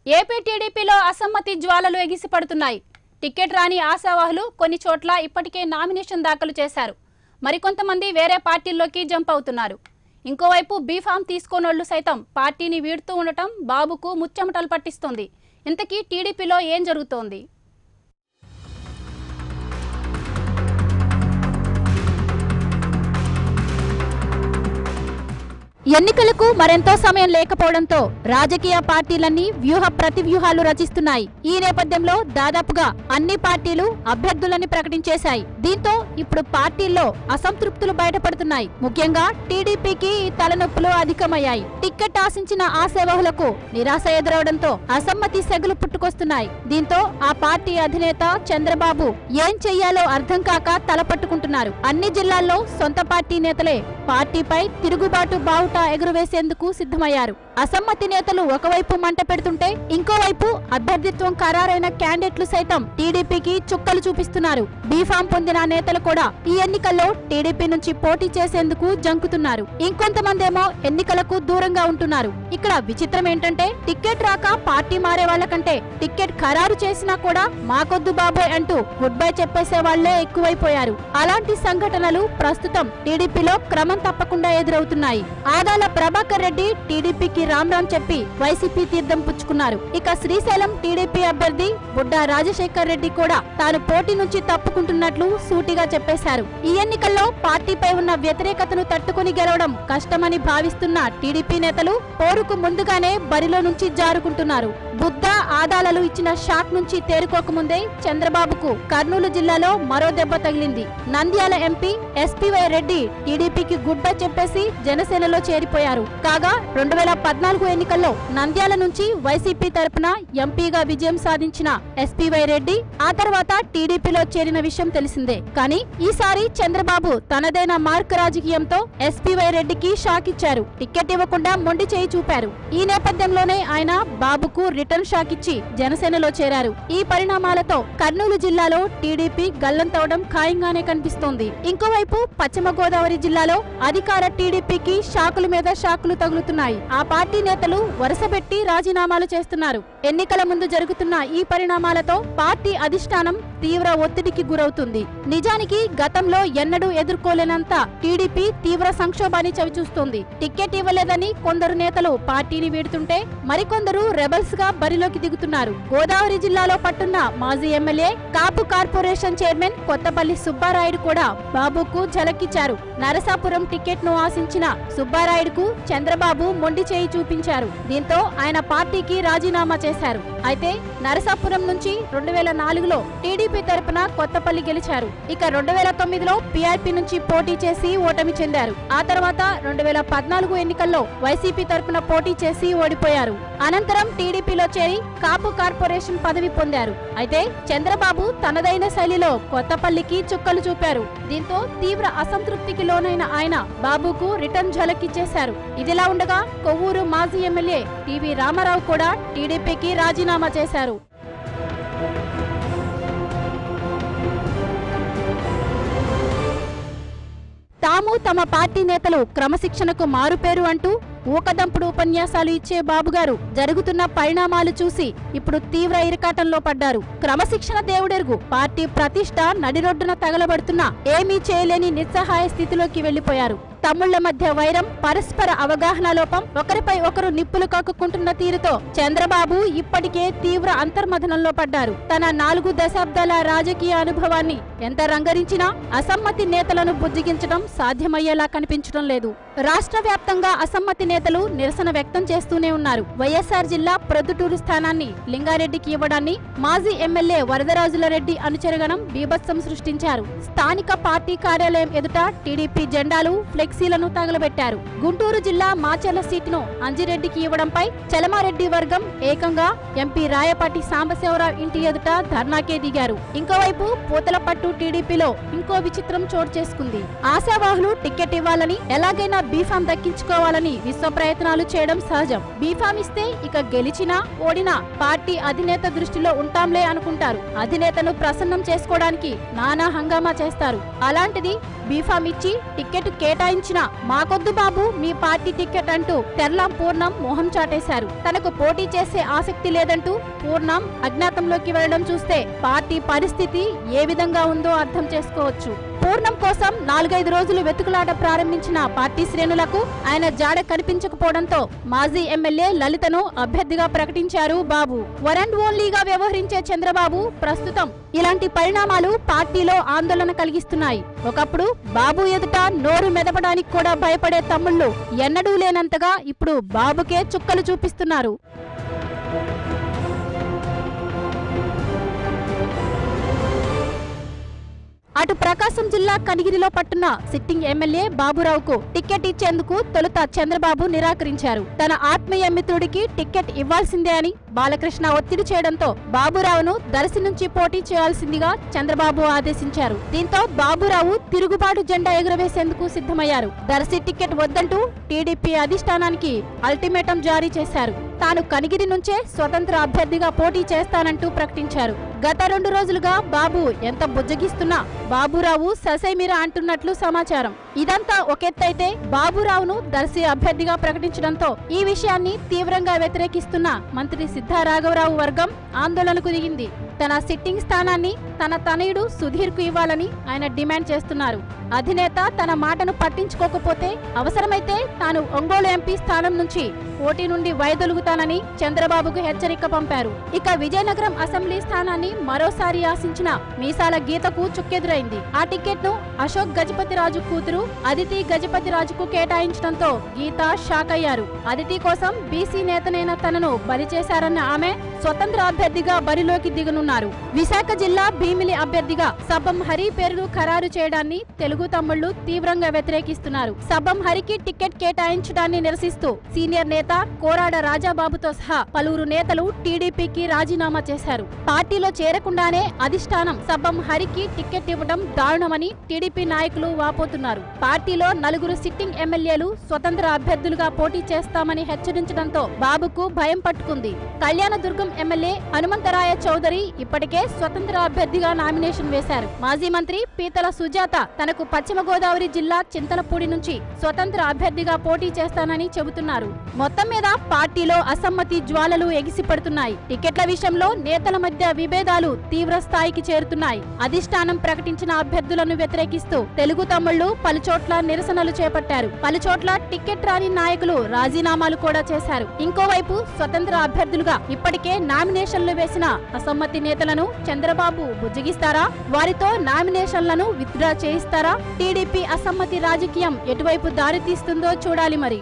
AP టీడీపీలో అసమ్మతి జ్వాలలు ఎగిసిపడుతున్నాయి. టికెట్ రాని ఆశావాహులు కొన్ని చోట్ల ఇప్పటికే నామినేషన్ దాఖలు చేశారు. మరికొంతమంది వేరే పార్టీల్లోకి జంప్ అవుతున్నారు. ఇంకోవైపు బీఫామ్ తీసుకోనోళ్లు సైతం పార్టీని వీడుతూ ఉండటం బాబుకు ముచ్చెమటలు పట్టిస్తోంది. ఇంతకీ టీడీపీలో ఏం జరుగుతోంది? ఎన్నికలకు మరెంతో సమయం లేకపోవడంతో రాజకీయ పార్టీలన్నీ వ్యూహ ప్రతివ్యూహాలు రచిస్తున్నాయి. ఈ నేపథ్యంలో దాదాపుగా అన్ని పార్టీలు అభ్యర్థులని ప్రకటించేశాయి. దీంతో ఇప్పుడు పార్టీల్లో అసంతృప్తులు బయటపడుతున్నాయి. ముఖ్యంగా టీడీపీకి ఈ తలనొప్పులు అధికమయ్యాయి. టిక్కెట్ ఆశించిన ఆశావహులకు నిరాశ ఎదురవడంతో అసమ్మతి సెగలు పుట్టుకొస్తున్నాయి. దీంతో ఆ పార్టీ అధినేత చంద్రబాబు ఏం చెయ్యాలో అర్థం కాక తలపట్టుకుంటున్నారు. అన్ని జిల్లాల్లో సొంత పార్టీ నేతలే పార్టీపై తిరుగుబాటు బావుట ఎగురవేసేందుకు సిద్ధమయ్యారు. అసమ్మతి నేతలు ఒకవైపు మంట పెడుతుంటే ఇంకోవైపు అభ్యర్థిత్వం ఖరారైన క్యాండిడేట్లు సైతం టీడీపీకి చుక్కలు చూపిస్తున్నారు. బీఫామ్ పొందిన నేతలు కూడా ఈ ఎన్నికల్లో టీడీపీ నుంచి పోటీ చేసేందుకు జంకుతున్నారు. ఇంకొంతమంది ఏమో ఎన్నికలకు దూరంగా ఉంటున్నారు. ఇక్కడ విచిత్రం ఏంటంటే టికెట్ రాక పార్టీ మారే వాళ్ళకంటే టికెట్ ఖరారు చేసినా కూడా మాకొద్దు బాబోయ్ అంటూ గుడ్ బై చెప్పేసే వాళ్లే ఎక్కువైపోయారు. అలాంటి సంఘటనలు ప్రస్తుతం టీడీపీలో క్రమం తప్పకుండా ఎదురవుతున్నాయి. ఆదాల ప్రభాకర్ రెడ్డి టీడీపీకి రామ్ చెప్పి వైసీపీ తీర్థం పుచ్చుకున్నారు. ఇక శ్రీశైలం టీడీపీ అభ్యర్థి బుడ్డా రాజశేఖర్ రెడ్డి కూడా తాను పోటీ నుంచి తప్పుకుంటున్నట్లు సూటిగా చెప్పేశారు. ఈ ఎన్నికల్లో పార్టీపై ఉన్న వ్యతిరేకతను తట్టుకుని గెలవడం కష్టమని భావిస్తున్న టీడీపీ నేతలు పోరుకు ముందుగానే బరిలో నుంచి జారుకుంటున్నారు. బుద్ధ ఆదాలలు ఇచ్చిన షాక్ నుంచి తేరుకోకముందే చంద్రబాబుకు కర్నూలు జిల్లాలో మరో దెబ్బ తగిలింది. నంద్యాల ఎంపీ ఎస్పీవై రెడ్డి టీడీపీకి గుడ్ బై చెప్పేసి జనసేనలో చేరిపోయారు. కాగా 2014 ఎన్నికల్లో నంద్యాల నుంచి వైసీపీ తరపున ఎంపీగా విజయం సాధించిన ఎస్పీవై రెడ్డి ఆ తర్వాత టీడీపీలో చేరిన విషయం తెలిసిందే. కానీ ఈసారి చంద్రబాబు తనదైన మార్క్ రాజకీయంతో ఎస్పీవై రెడ్డికి షాక్ ఇచ్చారు. టికెట్ ఇవ్వకుండా మొండి చేయి చూపారు. ఈ నేపథ్యంలోనే ఆయన బాబుకు రిటర్న్ షాక్ ఇచ్చి జనసేనలో చేరారు. ఈ పరిణామాలతో కర్నూలు జిల్లాలో టీడీపీ గల్లంతవడం ఖాయంగానే కనిపిస్తోంది. ఇంకోవైపు పశ్చిమ గోదావరి జిల్లాలో అధికార టీడీపీకి షాకుల మీద షాకులు తగులుతున్నాయి. ఆ పార్టీ నేతలు వరుసపెట్టి రాజీనామాలు చేస్తున్నారు. ఎన్నికల ముందు జరుగుతున్న ఈ పరిణామాలతో పార్టీ అధిష్టానం తీవ్ర ఒత్తిడికి గురవుతుంది. నిజానికి గతంలో ఎన్నడూ ఎదుర్కోలేనంత టీడీపీ తీవ్ర సంక్షోభాన్ని చవిచూస్తోంది. టికెట్ ఇవ్వలేదని కొందరు నేతలు పార్టీని వీడుతుంటే మరికొందరు రెబల్స్ గా బరిలోకి దిగుతున్నారు. గోదావరి జిల్లాలో పట్టున్న మాజీ ఎమ్మెల్యే కాపు కార్పొరేషన్ చైర్మన్ కొత్తపల్లి సుబ్బారాయుడు కూడా బాబుకు ఝలకిచ్చారు. నరసాపురం టికెట్ ను ఆశించిన సుబ్బారాయుడుకు చంద్రబాబు మొండి చేయి చూపించారు. దీంతో ఆయన పార్టీకి రాజీనామా చేశారు. అయితే నరసాపురం నుంచి 2004లో టీడీపీ తరపున కొత్తపల్లి గెలిచారు. ఇక 2009లో పీఆర్పీ నుంచి పోటీ చేసి ఓటమి చెందారు. ఆ తర్వాత 2014 ఎన్నికల్లో వైసీపీ తరపున పోటీ చేసి ఓడిపోయారు. అనంతరం టీడీపీలో చేరి కాపు కార్పొరేషన్ పదవి పొందారు. అయితే చంద్రబాబు తనదైన శైలిలో కొత్తపల్లికి చుక్కలు చూపారు. దీంతో తీవ్ర అసంతృప్తికి లోనైన ఆయన బాబుకు రిటర్న్ ఝలకిచ్చేశారు. ఇదిలా ఉండగా కొవ్వూరు మాజీ ఎమ్మెల్యే టీవీ రామారావు కూడా టీడీపీకి రాజీనామా చేశారు. తాము తమ పార్టీ నేతలు క్రమశిక్షణకు మారుపేరు అంటూ ఊకదంపుడు ఉపన్యాసాలు ఇచ్చే బాబుగారు జరుగుతున్న పరిణామాలు చూసి ఇప్పుడు తీవ్ర ఇరకాటంలో పడ్డారు. క్రమశిక్షణ దేవుడెరుగు పార్టీ ప్రతిష్ట నడిరొడ్డున తగలబడుతున్నా ఏమీ చేయలేని నిస్సహాయ స్థితిలోకి వెళ్లిపోయారు. తమ్ముళ్ల మధ్య వైరం, పరస్పర అవగాహన లోపం, ఒకరిపై ఒకరు నిప్పులు కక్కుకుంటున్న తీరుతో చంద్రబాబు ఇప్పటికే తీవ్ర అంతర్మథనంలో పడ్డారు. తన 4 దశాబ్దాల రాజకీయ అనుభవాన్ని ఎంత రంగరించినా అసమ్మతి నేతలను బుజ్జిగించడం సాధ్యమయ్యేలా కనిపించడం లేదు. రాష్ట్ర వ్యాప్తంగా అసమ్మతి నేతలు నిరసన వ్యక్తం చేస్తూనే ఉన్నారు. వైఎస్ఆర్ జిల్లా ప్రొద్దుటూరు స్థానాన్ని లింగారెడ్డికి ఇవ్వడాన్ని మాజీ ఎమ్మెల్యే వరదరాజుల రెడ్డి అనుచరగణం బీభత్సం సృష్టించారు. స్థానిక పార్టీ కార్యాలయం ఎదుట టీడీపీ జెండాలు, ఫ్లెక్సీలను తగలబెట్టారు. గుంటూరు జిల్లా మాచర్ల సీటును అంజిరెడ్డికి ఇవ్వడంపై చలమారెడ్డి వర్గం ఏకంగా ఎంపీ రాయపాటి సాంబశివరావు ఇంటి ఎదుట ధర్నాకే దిగారు. ఇంకోవైపు పూతలపట్టు టీడీపీలో ఇంకో విచిత్రం చోటు చేసుకుంది. ఆశావాహులు టికెట్ ఇవ్వాలని, ఎలాగైనా బీఫామ్ దక్కించుకోవాలని విశ్వ ప్రయత్నాలు చేయడం సహజం. బీఫామ్ ఇస్తే ఇక గెలిచినా ఓడినా పార్టీ అధినేత దృష్టిలో ఉంటాంలే అనుకుంటారు. అధినేతను ప్రసన్నం చేసుకోవడానికి నానా హంగామా చేస్తారు. అలాంటిది బీఫామ్ ఇచ్చి టికెట్ కేటాయించిన మాకొద్దు బాబు మీ పార్టీ టికెట్ అంటూ తెర్లాం పూర్ణం మొహం చాటేశారు. తనకు పోటీ చేసే ఆసక్తి లేదంటూ పూర్ణం అజ్ఞాతంలోకి వెళ్లడం చూస్తే పార్టీ పరిస్థితి ఏ విధంగా ఉందో అర్థం చేసుకోవచ్చు. పూర్ణం కోసం 4-5 రోజులు వెతుకులాట ప్రారంభించిన పార్టీ శ్రేణులకు ఆయన జాడ కనిపించకపోవడంతో మాజీ ఎమ్మెల్యే లలితను అభ్యర్థిగా ప్రకటించారు బాబు. వన్ అండ్ ఓన్లీగా వ్యవహరించే చంద్రబాబు ప్రస్తుతం ఇలాంటి పరిణామాలు పార్టీలో ఆందోళన కలిగిస్తున్నాయి. ఒకప్పుడు బాబు ఎదుట నోరు మెదపడానికి కూడా భయపడే తమ్ముళ్లు ఎన్నడూ లేనంతగా ఇప్పుడు బాబుకే చుక్కలు చూపిస్తున్నారు. అటు ప్రకాశం జిల్లా కనిగిరిలో పట్టున్న సిట్టింగ్ ఎమ్మెల్యే బాబురావుకు టికెట్ ఇచ్చేందుకు తొలుత చంద్రబాబు నిరాకరించారు. తన ఆత్మీయ మిత్రుడికి టికెట్ ఇవ్వాల్సిందే అని బాలకృష్ణ ఒత్తిడి చేయడంతో బాబురావును దర్శి నుంచి పోటీ చేయాల్సిందిగా చంద్రబాబు ఆదేశించారు. దీంతో బాబురావు తిరుగుబాటు జెండా ఎగురవేసేందుకు సిద్ధమయ్యారు. దర్శి టికెట్ వద్దంటూ టీడీపీ అధిష్టానానికి అల్టిమేటం జారీ చేశారు. తాను కనిగిరి నుంచే స్వతంత్ర అభ్యర్థిగా పోటీ చేస్తానంటూ ప్రకటించారు. గత 2 రోజులుగా బాబు ఎంత బుజ్జగిస్తున్నా బాబురావు ససేమిరా అంటున్నట్లు సమాచారం. ఇదంతా ఒకెత్తైతే బాబురావును దర్శి అభ్యర్థిగా ప్రకటించడంతో ఈ విషయాన్ని తీవ్రంగా వ్యతిరేకిస్తున్న మంత్రి సిద్ధారాఘవరావు వర్గం ఆందోళనకు దిగింది. తన సిట్టింగ్ స్థానాన్ని తన తనయుడు సుధీర్ కు ఇవ్వాలని ఆయన డిమాండ్ చేస్తున్నారు. అధినేత తన మాటను పట్టించుకోకపోతే అవసరమైతే తాను ఒంగోలు ఎంపీ స్థానం నుంచి పోటీ నుండి వైదొలుగుతానని చంద్రబాబుకు హెచ్చరిక పంపారు. ఇక విజయనగరం అసెంబ్లీ స్థానాన్ని మరోసారి ఆశించిన మీసాల గీతకు చుక్కెదురైంది. ఆ టికెట్ ను అశోక్ గజపతిరాజు కూతురు అదితి గజపతిరాజుకు కేటాయించడంతో గీత షాక్ అయ్యారు. అదితి కోసం బీసీ నేతనైన తనను బలి చేశారన్న ఆమె స్వతంత్ర అభ్యర్థిగా బరిలోకి దిగనున్నారు. విశాఖ జిల్లా భీమిలి అభ్యర్థిగా సబ్బం హరి పేరును ఖరారు చేయడాన్ని తెలుగు తమ్ముళ్లు తీవ్రంగా వ్యతిరేకిస్తున్నారు. సబ్బం హరికి టికెట్ కేటాయించడాన్ని నిరసిస్తూ సీనియర్ నేత కోరాడ రాజాబాబుతో సహా పలువురు నేతలు టీడీపీకి రాజీనామా చేశారు. పార్టీలో చేరకుండానే అధిష్టానం సబ్బం హరికి టికెట్ ఇవ్వడం దారుణమని టీడీపీ నాయకులు వాపోతున్నారు. పార్టీలో 4 సిట్టింగ్ ఎమ్మెల్యేలు స్వతంత్ర అభ్యర్థులుగా పోటీ చేస్తామని హెచ్చరించడంతో బాబుకు భయం పట్టుకుంది. కళ్యాణదుర్గం ఎమ్మెల్యే హనుమంతరాయ చౌదరి ఇప్పటికే స్వతంత్ర అభ్యర్థిగా నామినేషన్ వేశారు. మాజీ మంత్రి పీతల సుజాత తనకు పశ్చిమ గోదావరి జిల్లా చింతలపూడి నుంచి స్వతంత్ర అభ్యర్థిగా పోటీ చేస్తానని చెబుతున్నారు. మొత్తం మీద పార్టీలో అసమ్మతి జ్వాలలు ఎగిసిపడుతున్నాయి. టికెట్ల విషయంలో నేతల మధ్య విభేదాలు తీవ్ర స్థాయికి చేరుతున్నాయి. అధిష్టానం ప్రకటించిన అభ్యర్థులను వ్యతిరేకిస్తూ తెలుగు తమ్ముళ్లు పలుచోట్ల నిరసనలు చేపట్టారు. పలుచోట్ల టికెట్ రాని నాయకులు రాజీనామాలు కూడా చేశారు. ఇంకోవైపు స్వతంత్ర అభ్యర్థులుగా ఇప్పటికే నామినేషన్లు వేసిన అసమ్మతి నేతలను చంద్రబాబు బుజ్జగిస్తారా? వారితో నామినేషన్లను విత్డ్రా చేయిస్తారా? టీడీపీ అసమ్మతి రాజకీయం ఎటువైపు దారితీస్తుందో చూడాలి మరి.